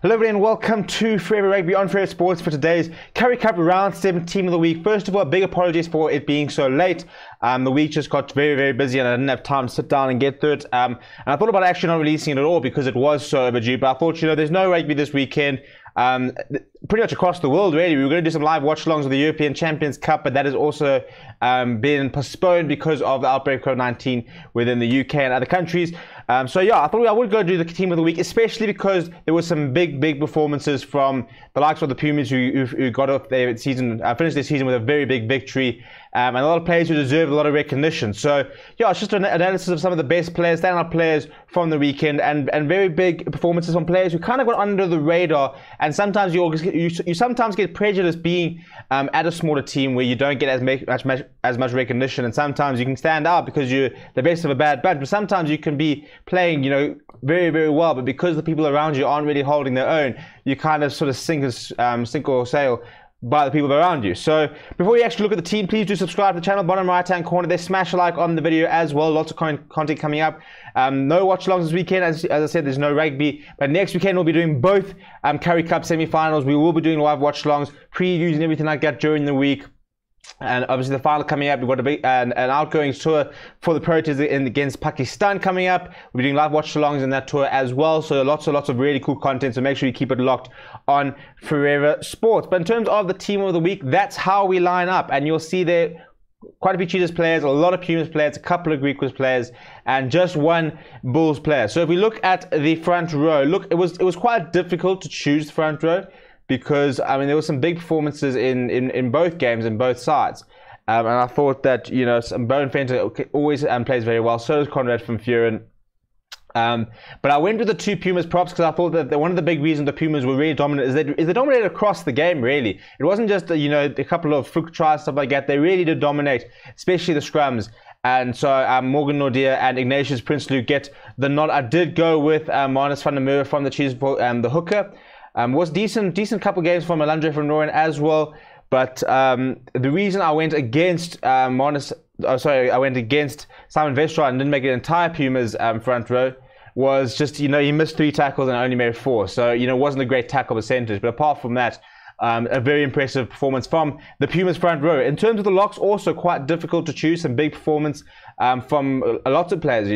Hello everyone and welcome to Forever Rugby on Forever Sports for today's Currie Cup round 7 team of the week. First of all, big apologies for it being so late. The week just got very busy and I didn't have time to sit down and get through it. And I thought about actually not releasing it at all because it was so overdue. But I thought, there's no rugby this weekend. Pretty much across the world, really. We were going to do some live watch-alongs of the European Champions Cup, but that has also been postponed because of the outbreak of COVID-19 within the UK and other countries. I thought I would go do the team of the week, especially because there were some big performances from the likes of the Pumas who got off their season, finished their season with a very big victory, and a lot of players who deserve a lot of recognition. So it's just an analysis of some of the best players, standout players from the weekend, and very big performances from players who kind of got under the radar. And sometimes you sometimes get prejudiced being at a smaller team where you don't get as much recognition, and sometimes you can stand out because you're the best of a bad bunch, but sometimes you can be playing very well, but because the people around you aren't really holding their own, you kind of sort of sink or sail by the people around you. So before you actually look at the team, please do subscribe to the channel, bottom right hand corner there, smash a like on the video as well. Lots of content coming up. No watch alongs this weekend, as I said, there's no rugby, but next weekend we'll be doing both Currie Cup semi-finals. We will be doing live watch alongs, previews and everything like that during the week. And obviously the final coming up, we've got a big an outgoing tour for the Proteas against Pakistan coming up. We're doing live watch-alongs in that tour as well. So lots of really cool content. So make sure you keep it locked on Forever Sports. But in terms of the team of the week, that's how we line up. And you'll see there quite a few Cheetahs players, a lot of Pumas players, a couple of Greek players, and just one Bulls player. So if we look at the front row, it was quite difficult to choose the front row, because there were some big performances in both games in both sides, and I thought that Bowen Fenter always plays very well. So does Conrad van Vuuren. But I went with the two Pumas props because I thought that one of the big reasons the Pumas were really dominant is they dominated across the game. Really, it wasn't just a couple of fluke tries, stuff like that. They really did dominate, especially the scrums. And so Morgan Nordia and Ignatius Prinsloo get the nod. I did go with Marnus van der Merwe from the Chiefs, the hooker. Was decent couple games from Alandre van Rooyen as well, but the reason I went against I went against Simon Vestra and didn't make it entire Pumas front row was just he missed 3 tackles and only made 4, so it wasn't a great tackle percentage. But apart from that, a very impressive performance from the Pumas front row. In terms of the locks, also quite difficult to choose. Some big performance from a lot of players,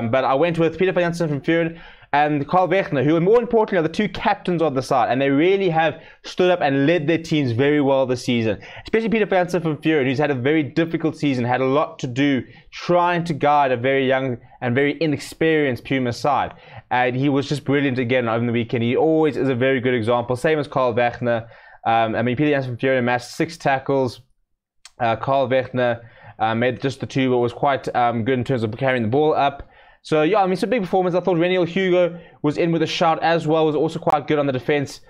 but I went with Peter van Jansen from Vuuren and Carl Wegner, who, more importantly, are the two captains of the side, and they really have stood up and led their teams very well this season. Especially Peter van Jansen from Vuuren, who's had a very difficult season, had a lot to do trying to guide a very young and very inexperienced Puma side, and he was just brilliant again over the weekend. He always is a very good example. Same as Carl Wegner. Peter Jansen from Vuuren amassed 6 tackles. Carl Wegner made just the 2, but was quite good in terms of carrying the ball up. So it's a big performance. I thought Reniel Hugo was in with a shout as well. Was also quite good on the defense.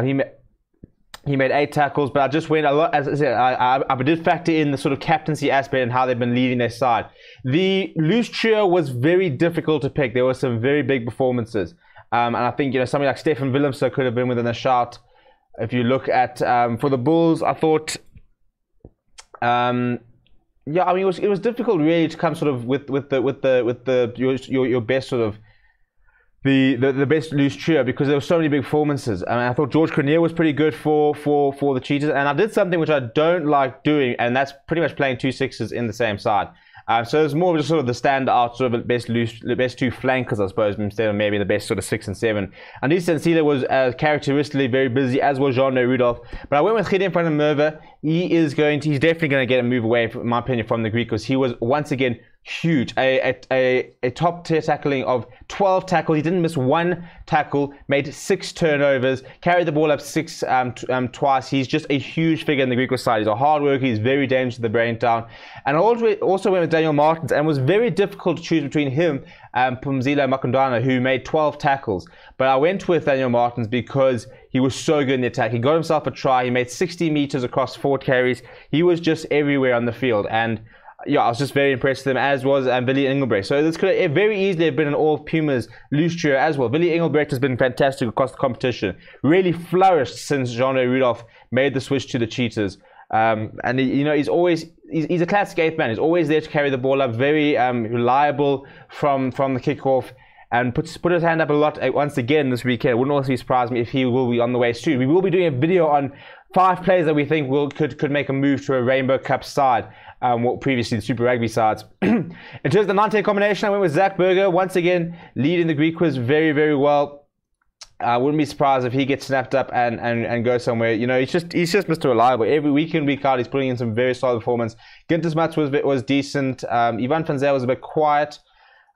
He made 8 tackles, but I just went a lot. As I said, I did factor in the sort of captaincy aspect and how they've been leading their side. The loose trio was very difficult to pick. There were some very big performances, and I think somebody like Stefan Willemse could have been within a shout. If you look at for the Bulls, I thought. It was difficult really to come sort of with your best sort of the best loose trio, because there were so many big performances. I thought George Cornier was pretty good for the Cheetahs, and I did something which I don't like doing, and that's pretty much playing 2 6s in the same side. So it's more just sort of the standout sort of the best 2 flankers, I suppose, instead of maybe the best sort of 6 and 7. And Andy Sensila was characteristically very busy, as was Jean Rudolph. But I went with Gideon van der Merwe. He's definitely going to get a move away, in my opinion, from the Greek, because he was once again huge. A top tier tackling of 12 tackles. He didn't miss 1 tackle, made 6 turnovers, carried the ball up 6 twice. He's just a huge figure in the Greek side. He's a hard worker. He's very dangerous to the brain down. And I also went with Daniel Martins, and it was very difficult to choose between him and Pumzile Makondana, who made 12 tackles. But I went with Daniel Martins because he was so good in the attack. He got himself a try. He made 60 meters across 4 carries. He was just everywhere on the field. And I was just very impressed with him, as was Willie Engelbrecht. So this could have very easily have been an all Pumas loose trio as well. Willie Engelbrecht has been fantastic across the competition. Really flourished since Jean Rudolph made the switch to the Cheetahs. And he's a classic 8th man. He's always there to carry the ball up. Very reliable from the kickoff. and put his hand up a lot once again this weekend. It wouldn't also surprise me if he will be on the way soon. We will be doing a video on 5 players that we think could make a move to a Rainbow Cup side, previously the Super Rugby sides. In terms of the 9-10 combination, I went with Zach Berger, once again leading the Greek quiz very, very well. I wouldn't be surprised if he gets snapped up and goes somewhere. You know, he's just Mr. Reliable. Every week in, week out, he's putting in some very solid performance. Ginter's Mats was decent. Ivan van Zyl was a bit quiet.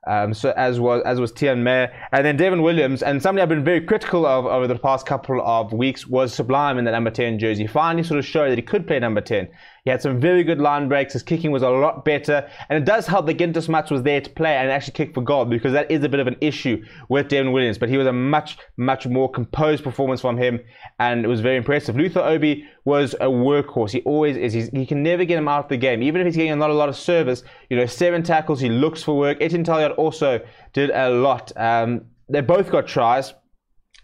So as was Tian Meyer, and then Devin Williams, and somebody I've been very critical of over the past couple of weeks was Sublime in the number 10 jersey. Finally sort of showed that he could play number 10. He had some very good line breaks, his kicking was a lot better, and it does help that Ginter Mats was there to play and actually kick for goal, because that is a bit of an issue with Devin Williams, but he was a much more composed performance from him, and it was very impressive. Luther Obi was a workhorse. He always is. He can never get him out of the game, even if he's getting not a lot of service. You know, 7 tackles, he looks for work. Etienne Talliot also did a lot. They both got tries,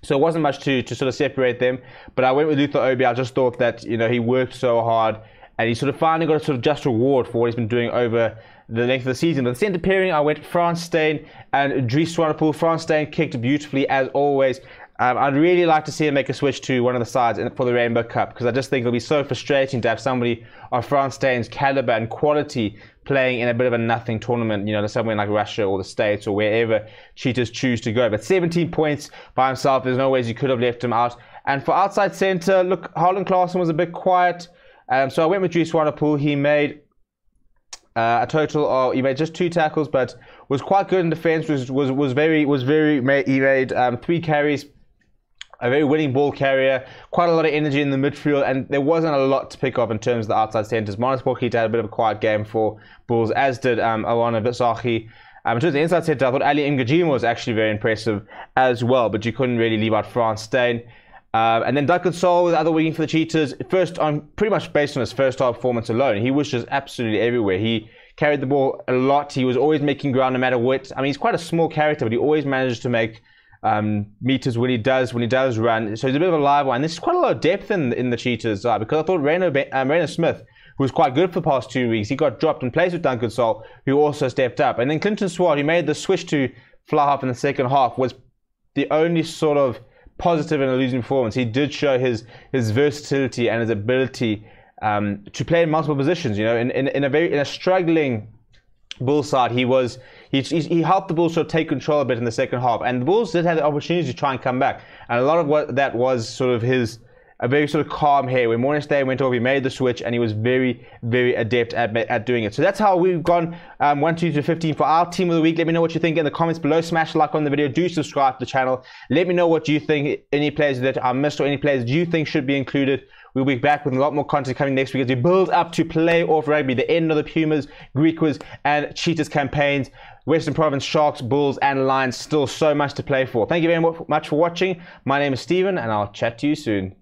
so it wasn't much to sort of separate them, but I went with Luther Obi. I just thought that, you know, he worked so hard, and he sort of finally got a sort of just reward for what he's been doing over the length of the season. But the centre pairing, I went Frans Steyn and Dries Swanepoel. Frans Steyn kicked beautifully as always. I'd really like to see him make a switch to one of the sides for the Rainbow Cup, because I just think it'll be so frustrating to have somebody of Frans Steyn's caliber and quality playing in a bit of a nothing tournament, you know, somewhere like Russia or the States or wherever Cheetahs choose to go. But 17 points by himself, there's no ways you could have left him out. And for outside centre, look, Harlan Claassen was a bit quiet. So I went with Dries Swanepoel. He made a total of, he made just 2 tackles, but was quite good in defence. He made 3 carries, a very winning ball carrier, quite a lot of energy in the midfield, and there wasn't a lot to pick up in terms of the outside centres. Marnus Borghiet had a bit of a quiet game for Bulls, as did Alana Visachi. In terms of the inside centre, I thought Ali Mgajima was actually very impressive as well, but you couldn't really leave out Frans Steyn. And then Duncan Saul was the other winging for the Cheetahs. Pretty much based on his first half performance alone, he was just absolutely everywhere. He carried the ball a lot. He was always making ground no matter what. I mean, he's quite a small character, but he always manages to make meters when he does run. So he's a bit of a live one. And there's quite a lot of depth in the Cheetahs side, because I thought Rainer Smith, who was quite good for the past 2 weeks, he got dropped in place with Duncan Saul, who also stepped up. And then Clinton Swart, who made the switch to fly half in the second half, was the only sort of positive in a losing performance. He did show his versatility and his ability to play in multiple positions. You know, in a struggling Bull side, he helped the Bulls sort of take control a bit in the second half, and the Bulls did have the opportunity to try and come back. And a lot of what that was sort of a very sort of calm hair. When Morningstar went over, he made the switch, and he was very, very adept at doing it. So that's how we've gone 1, 2 to 15 for our team of the week. Let me know what you think in the comments below. Smash like on the video. Do subscribe to the channel. Let me know what you think. Any players that I missed or any players you think should be included. We'll be back with a lot more content coming next week as we build up to playoff rugby, the end of the Pumas, Greek Quiz, and Cheetahs campaigns. Western Province, Sharks, Bulls, and Lions. Still so much to play for. Thank you very much for watching. My name is Steven, and I'll chat to you soon.